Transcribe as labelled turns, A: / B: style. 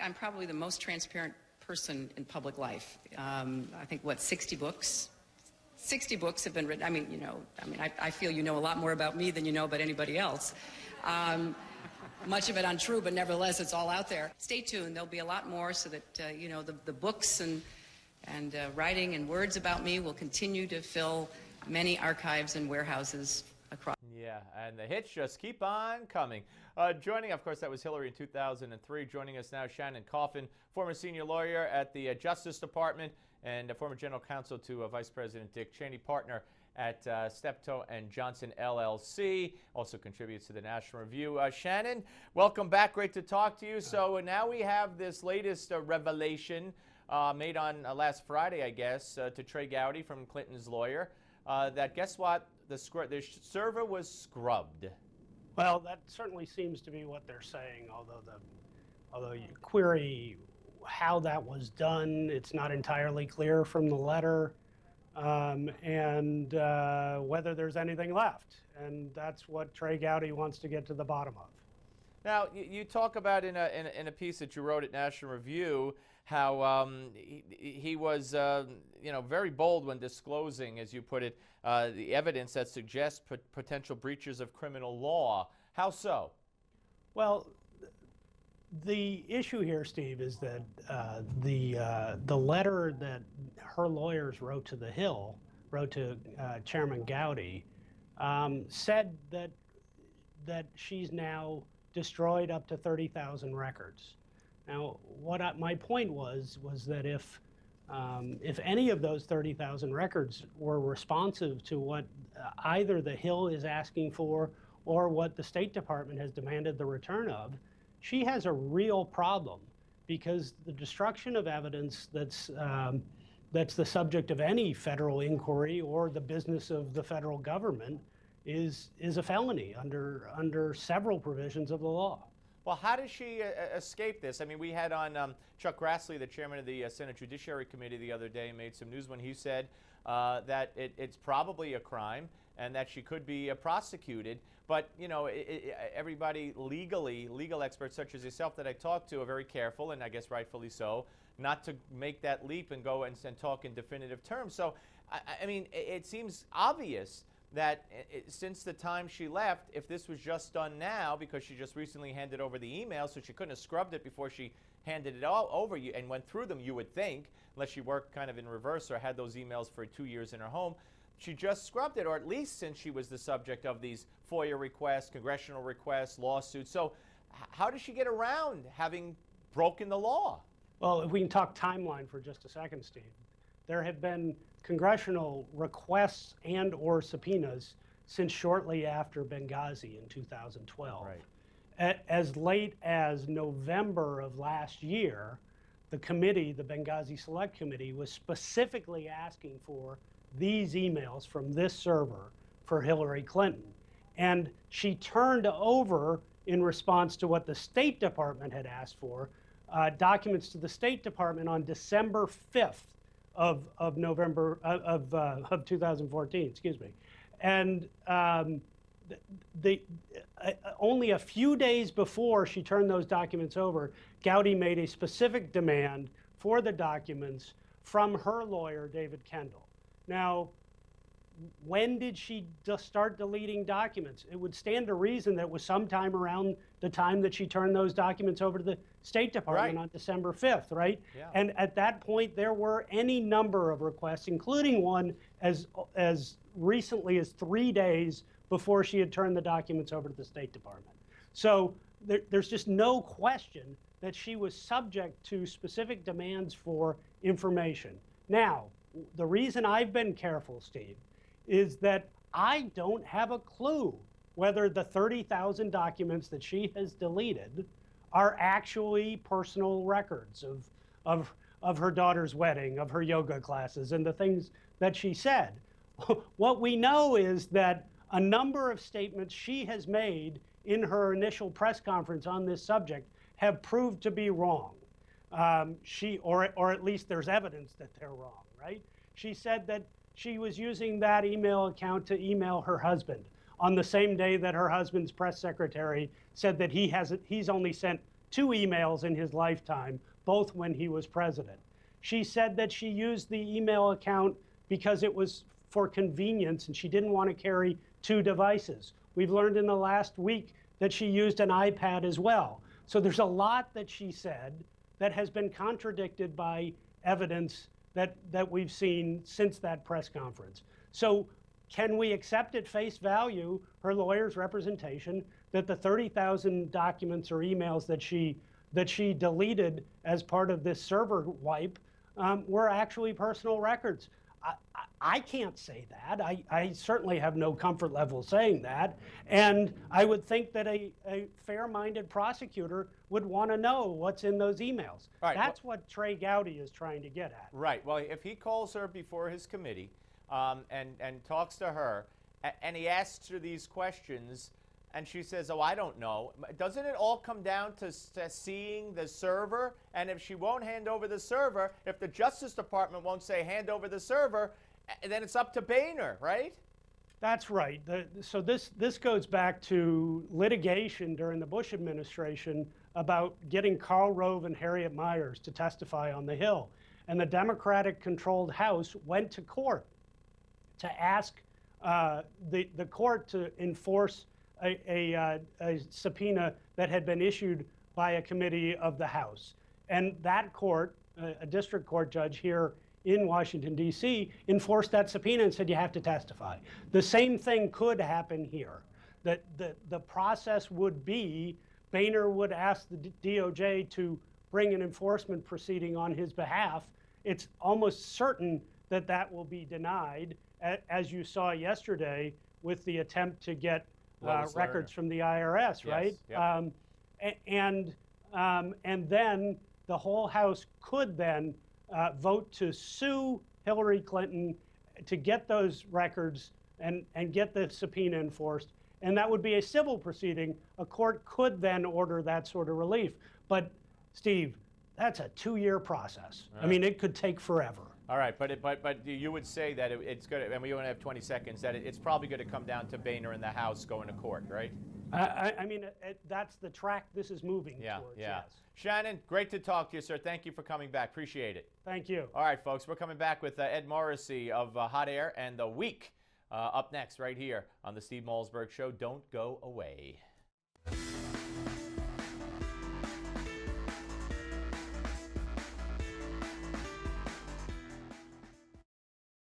A: I'm probably the most transparent person in public life. I think, 60 books? 60 books have been written. I feel you know a lot more about me than you know about anybody else. Much of it untrue, but nevertheless, it's all out there. Stay tuned. There'll be a lot more so that, the books and writing and words about me will continue to fill many archives and warehouses across.
B: Yeah, and the hits just keep on coming. Joining, of course, that was Hillary in 2003. Joining us now, Shannen Coffin, former senior lawyer at the Justice Department and a former general counsel to Vice President Dick Cheney, partner at Steptoe and Johnson LLC, also contributes to the National Review. Shannen, welcome back. Great to talk to you. So now we have this latest revelation made on last Friday, I guess, to Trey Gowdy from Clinton's lawyer, that guess what? The server was scrubbed.
C: Well, that certainly seems to be what they're saying, although you query how that was done, it's not entirely clear from the letter, and whether there's anything left. And that's what Trey Gowdy wants to get to the bottom of.
B: Now, you talk about in a piece that you wrote at National Review how he was very bold when disclosing, as you put it, the evidence that suggests potential breaches of criminal law. How so? Well,
C: the issue here, Steve, is that the letter that her lawyers wrote to the Hill, wrote to Chairman Gowdy, said that she's now destroyed up to 30,000 records. Now, my point was that if any of those 30,000 records were responsive to what either the Hill is asking for or what the State Department has demanded the return of, she has a real problem, because the destruction of evidence that's the subject of any federal inquiry or the business of the federal government is a felony under several provisions of the law.
B: Well, how does she escape this? I mean, we had on Chuck Grassley, the chairman of the Senate Judiciary Committee, the other day, made some news when he said that it's probably a crime and that she could be prosecuted. But, everybody legal experts such as yourself that I talked to are very careful, and I guess rightfully so, not to make that leap and go and talk in definitive terms. So, I mean, it seems obvious that since the time she left, if this was just done now, because she just recently handed over the email, so she couldn't have scrubbed it before she handed it all over you and went through them, you would think, unless she worked kind of in reverse or had those emails for 2 years in her home, she just scrubbed it, or at least since she was the subject of these FOIA requests, congressional requests, lawsuits. So how does she get around having broken the law?
C: Well, if we can talk timeline for just a second, Steve. There have been congressional requests and or subpoenas since shortly after Benghazi in 2012. Right. As late as November of last year, the committee, the Benghazi Select Committee, was specifically asking for these emails from this server for Hillary Clinton. And she turned over, in response to what the State Department had asked for, documents to the State Department on December 5th of 2014, excuse me. And only a few days before she turned those documents over, Gowdy made a specific demand for the documents from her lawyer, David Kendall. Now, when did she just start deleting documents? It would stand to reason that it was sometime around the time that she turned those documents over to the State Department on December 5th, right? Yeah. And at that point, there were any number of requests, including one as recently as 3 days before she had turned the documents over to the State Department. So there's just no question that she was subject to specific demands for information. Now, the reason I've been careful, Steve, is that I don't have a clue whether the 30,000 documents that she has deleted are actually personal records of her daughter's wedding, of her yoga classes, and the things that she said. What we know is that a number of statements she has made in her initial press conference on this subject have proved to be wrong. Or at least there's evidence that they're wrong, right? She said that she was using that email account to email her husband on the same day that her husband's press secretary said that he's only sent two emails in his lifetime, both when he was president. She said that she used the email account because it was for convenience and she didn't want to carry two devices. We've learned in the last week that she used an iPad as well. So there's a lot that she said that has been contradicted by evidence that we've seen since that press conference. So can we accept at face value her lawyer's representation that the 30,000 documents or emails that she deleted as part of this server wipe were actually personal records? I can't say that. I certainly have no comfort level saying that. And I would think that a fair-minded prosecutor would want to know what's in those emails.
B: Right,
C: That's what Trey Gowdy is trying to get at.
B: Right. Well, if he calls her before his committee and talks to her, and he asks her these questions, and she says, oh, I don't know, doesn't it all come down to seeing the server? And if she won't hand over the server, if the Justice Department won't say hand over the server, then it's up to Boehner, right?
C: That's right. So this goes back to litigation during the Bush administration about getting Karl Rove and Harriet Miers to testify on the Hill. And the Democratic-controlled House went to court to ask the court to enforce a subpoena that had been issued by a committee of the House. And that court, a district court judge here in Washington, D.C., enforced that subpoena and said you have to testify. The same thing could happen here. That the process would be Boehner would ask the DOJ to bring an enforcement proceeding on his behalf. It's almost certain that that will be denied, as you saw yesterday with the attempt to get records from the IRS, right?
B: Yes, yep.
C: And then the whole House could then vote to sue Hillary Clinton to get those records and get the subpoena enforced. And that would be a civil proceeding. A court could then order that sort of relief. But, Steve, that's a 2-year process. I mean, it could take forever.
B: All right, but you would say that it's going to, and we only have 20 seconds, that it's probably going to come down to Boehner in the House going to court, right?
C: I mean, that's the track this is moving towards,
B: Yeah.
C: yes.
B: Shannen, great to talk to you, sir. Thank you for coming back. Appreciate it.
C: Thank you.
B: All right, folks, we're coming back with Ed Morrissey of Hot Air and The Week up next right here on the Steve Malzberg Show. Don't go away.